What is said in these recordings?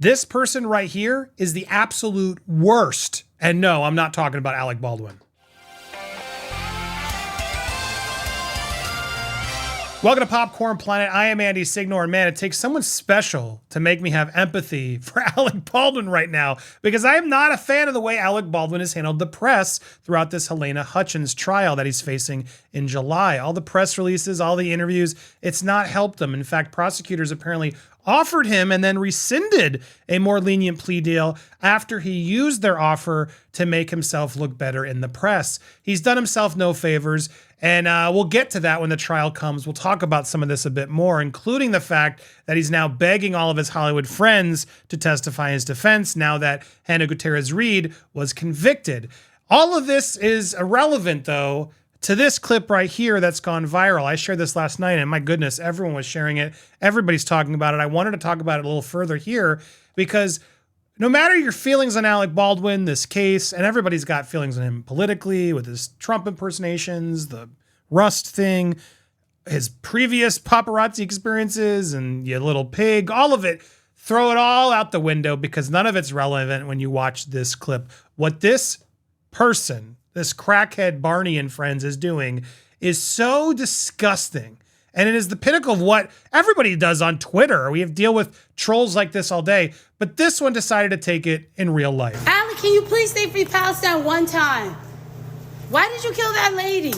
This person right here is the absolute worst. And no, I'm not talking about Alec Baldwin. Welcome to Popcorn Planet. I am Andy Signor, and man, it takes someone special to make me have empathy for Alec Baldwin right now, because I am not a fan of the way Alec Baldwin has handled the press throughout this Helena Hutchins trial that he's facing in July. All the press releases, all the interviews, it's not helped him. In fact, prosecutors apparently offered him and then rescinded a more lenient plea deal after he used their offer to make himself look better in the press. He's done himself no favors, and we'll get to that when the trial comes. We'll talk about some of this a bit more, including the fact that he's now begging all of his Hollywood friends to testify in his defense now that Hannah Gutierrez-Reed was convicted. All of this is irrelevant, though, to this clip right here that's gone viral. I shared this last night, and my goodness, everyone was sharing it. Everybody's talking about it. I wanted to talk about it a little further here because no matter your feelings on Alec Baldwin, this case, and everybody's got feelings on him politically with his Trump impersonations, the Rust thing, his previous paparazzi experiences, and you little pig, all of it, throw it all out the window because none of it's relevant when you watch this clip. What this person, this crackhead Barney and friends is doing is so disgusting. And it is the pinnacle of what everybody does on Twitter. We have to deal with trolls like this all day, but this one decided to take it in real life. Alec, can you please say free Palestine one time? Why did you kill that lady?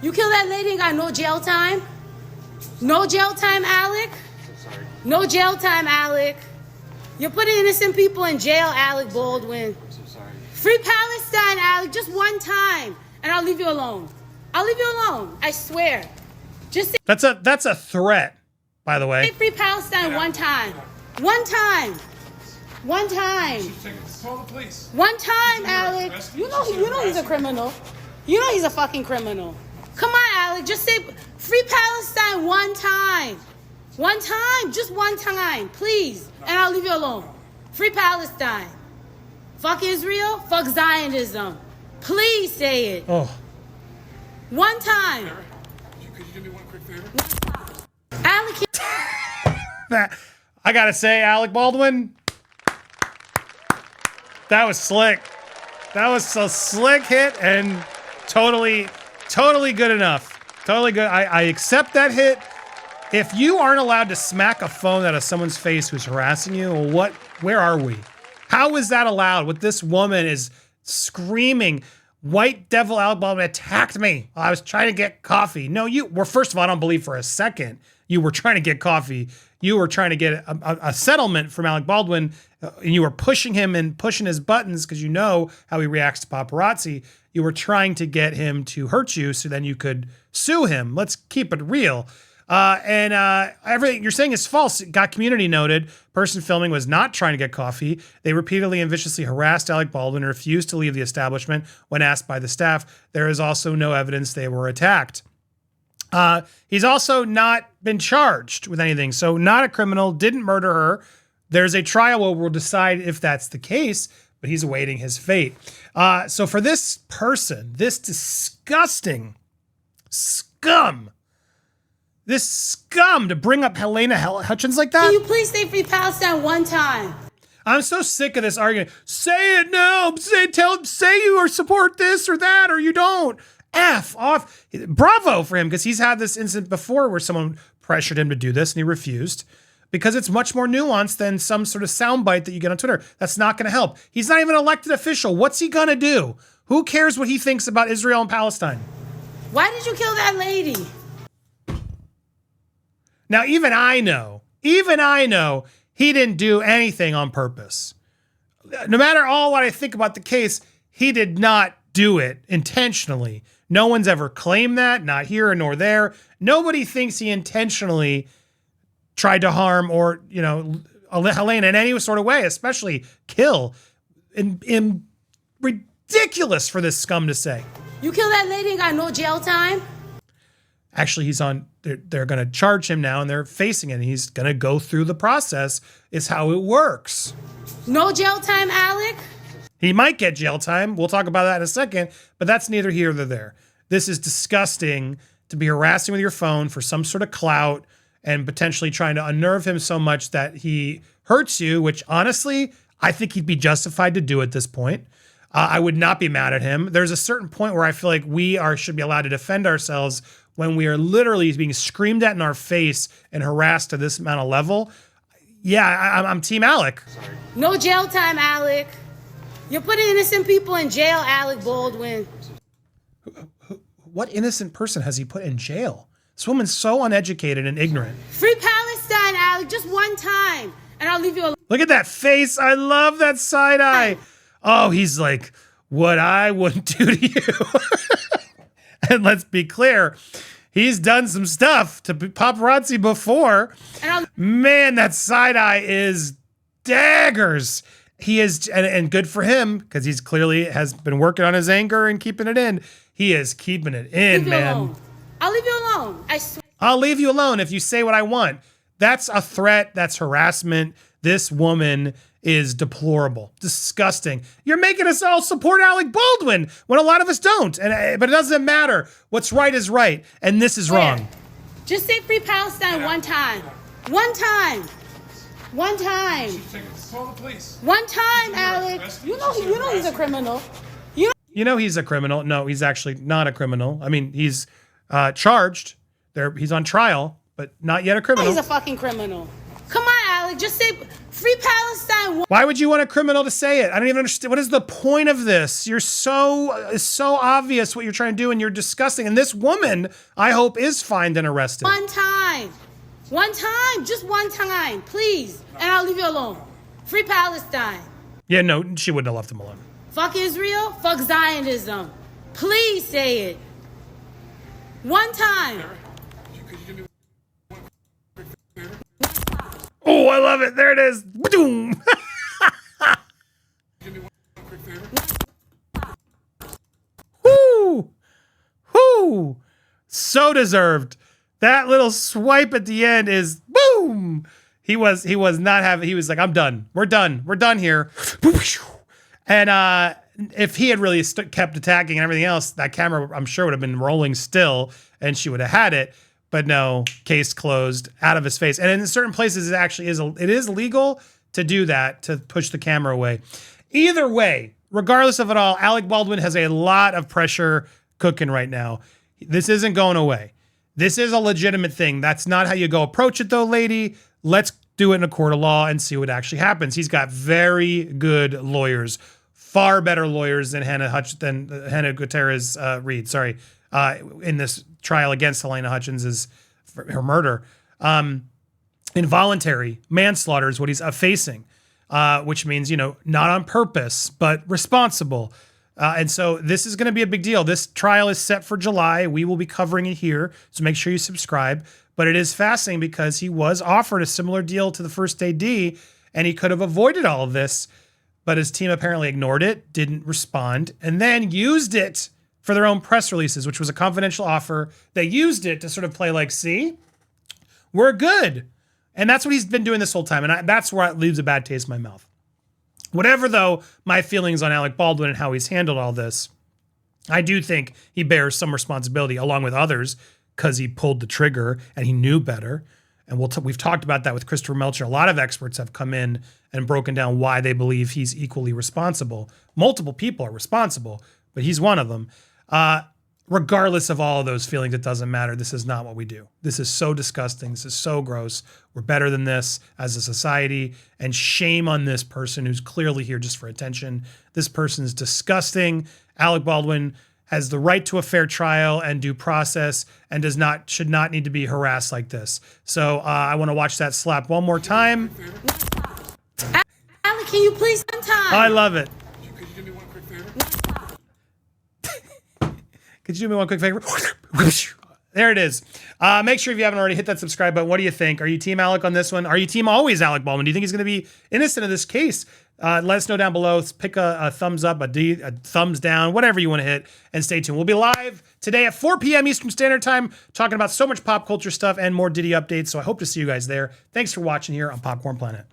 You killed that lady and got no jail time? No jail time, Alec? So sorry. No jail time, Alec. You're putting innocent people in jail, Alec Baldwin. I'm so sorry. Free Palestine, Alec, just one time, and I'll leave you alone. I'll leave you alone, I swear. Just say That's a threat, by the way. free Palestine one time. One time. One time. Call the police. One time, Alec. You know he's a criminal. You know he's a fucking criminal. Come on, Alec, just say free Palestine one time. One time, just one time, please. And I'll leave you alone. Free Palestine. Fuck Israel, fuck Zionism. Please say it. Oh, One time. Could you do me one quick favor? Alec, I gotta say, Alec Baldwin, that was slick. That was a slick hit and totally good enough. Totally good. I accept that hit. If you aren't allowed to smack a phone out of someone's face who's harassing you, well, where are we? How is that allowed? What this woman is screaming, white devil Alec Baldwin attacked me while I was trying to get coffee. No, first of all, I don't believe for a second you were trying to get coffee. You were trying to get a settlement from Alec Baldwin, and you were pushing him and pushing his buttons because you know how he reacts to paparazzi. You were trying to get him to hurt you so then you could sue him. Let's keep it real. Everything you're saying is false. It got community noted. Person filming was not trying to get coffee. They repeatedly and viciously harassed Alec Baldwin and refused to leave the establishment when asked by the staff. There is also no evidence they were attacked. He's also not been charged with anything. So not a criminal, didn't murder her. There's a trial where we'll decide if that's the case, but he's awaiting his fate. So for this person, this disgusting scum, to bring up Helena Hutchins like that. can you please say free Palestine one time? I'm so sick of this argument. Say it now. Say you or support this or that, or you don't. F off. Bravo for him, because he's had this incident before where someone pressured him to do this and he refused, because it's much more nuanced than some sort of soundbite that you get on Twitter. That's not going to help. He's not even an elected official. What's he going to do? Who cares what he thinks about Israel and Palestine? Why did you kill that lady? Now, even I know he didn't do anything on purpose. No matter all what I think about the case, he did not do it intentionally. No one's ever claimed that, not here nor there. Nobody thinks he intentionally tried to harm or, Helena in any sort of way, especially kill. And ridiculous for this scum to say. You killed that lady and got no jail time? Actually, they're going to charge him now and they're facing it. And he's going to go through the process is how it works. No jail time, Alec? He might get jail time. We'll talk about that in a second, but that's neither here nor there. This is disgusting to be harassing with your phone for some sort of clout and potentially trying to unnerve him so much that he hurts you, which honestly, I think he'd be justified to do at this point. I would not be mad at him. There's a certain point where I feel like should be allowed to defend ourselves when we are literally being screamed at in our face and harassed to this amount of level. Yeah, I'm Team Alec. No jail time, Alec. You're putting innocent people in jail, Alec Baldwin. What innocent person has he put in jail? This woman's so uneducated and ignorant. Free Palestine, Alec, just one time, and I'll leave you alone. Look at that face. I love that side eye. Oh, he's like, what I wouldn't do to you. And let's be clear, he's done some stuff to paparazzi before. Man, that side eye is daggers. He is, and good for him, because he's clearly has been working on his anger and keeping it in. He is keeping it in, man. I'll leave you alone. I swear. I'll leave you alone if you say what I want. That's a threat. That's harassment. This woman is deplorable, disgusting. You're making us all support Alec Baldwin when a lot of us don't. But it doesn't matter. What's right is right, and this is wrong. Just say Free Palestine one time. One time. One time. Call the police. One time, Alec. You know he's a criminal. You know he's a criminal. No, he's actually not a criminal. I mean, he's charged. He's on trial, but not yet a criminal. He's a fucking criminal. Come on, Alec. Just say Free Palestine. Why would you want a criminal to say it? I don't even understand. What is the point of this? It's so obvious what you're trying to do, and you're disgusting. And this woman, I hope, is fined and arrested. One time. One time. Just one time. Please. And I'll leave you alone. Free Palestine. Yeah, no, she wouldn't have left him alone. Fuck Israel. Fuck Zionism. Please say it. One time. Could you do me one quick favor? Oh, I love it. There it is. Boom. Give me one quick favor. Whoo. Whoo. So deserved. That little swipe at the end is boom. He was not having, he was like, I'm done. We're done here. And if he had really kept attacking and everything else, that camera, I'm sure, would have been rolling still and she would have had it. But no, case closed, out of his face. And in certain places, it is legal to do that, to push the camera away. Either way, regardless of it all, Alec Baldwin has a lot of pressure cooking right now. This isn't going away. This is a legitimate thing. That's not how you go approach it, though, lady. Let's do it in a court of law and see what actually happens. He's got very good lawyers, far better lawyers than Hannah Gutierrez Reed. Sorry, in this trial against Helena Hutchins for her murder. Involuntary manslaughter is what he's facing, which means, not on purpose, but responsible. And so this is going to be a big deal. This trial is set for July. We will be covering it here, so make sure you subscribe. But it is fascinating because he was offered a similar deal to the first AD, and he could have avoided all of this, but his team apparently ignored it, didn't respond, and then used it for their own press releases, which was a confidential offer. They used it to sort of play like, see, we're good. And that's what he's been doing this whole time, and that's where it leaves a bad taste in my mouth. Whatever, though, my feelings on Alec Baldwin and how he's handled all this, I do think he bears some responsibility, along with others, because he pulled the trigger and he knew better. And we've talked about that with Christopher Melcher. A lot of experts have come in and broken down why they believe he's equally responsible. Multiple people are responsible, but he's one of them. Regardless of all of those feelings, it doesn't matter. This is not what we do. This is so disgusting. This is so gross. We're better than this as a society. And shame on this person who's clearly here just for attention. This person is disgusting. Alec Baldwin has the right to a fair trial and due process and should not need to be harassed like this. So I want to watch that slap one more time. Alec, can you please sometime? I love it. Could you do me one quick favor? Could you do me one quick favor? There it is. Make sure if you haven't already, hit that subscribe button. What do you think? Are you Team Alec on this one? Are you Team always Alec Baldwin? Do you think he's going to be innocent of this case? Let us know down below. Pick a thumbs up, a thumbs down, whatever you want to hit, and stay tuned. We'll be live today at 4 p.m. Eastern Standard Time, talking about so much pop culture stuff and more Diddy updates. So I hope to see you guys there. Thanks for watching here on Popcorn Planet.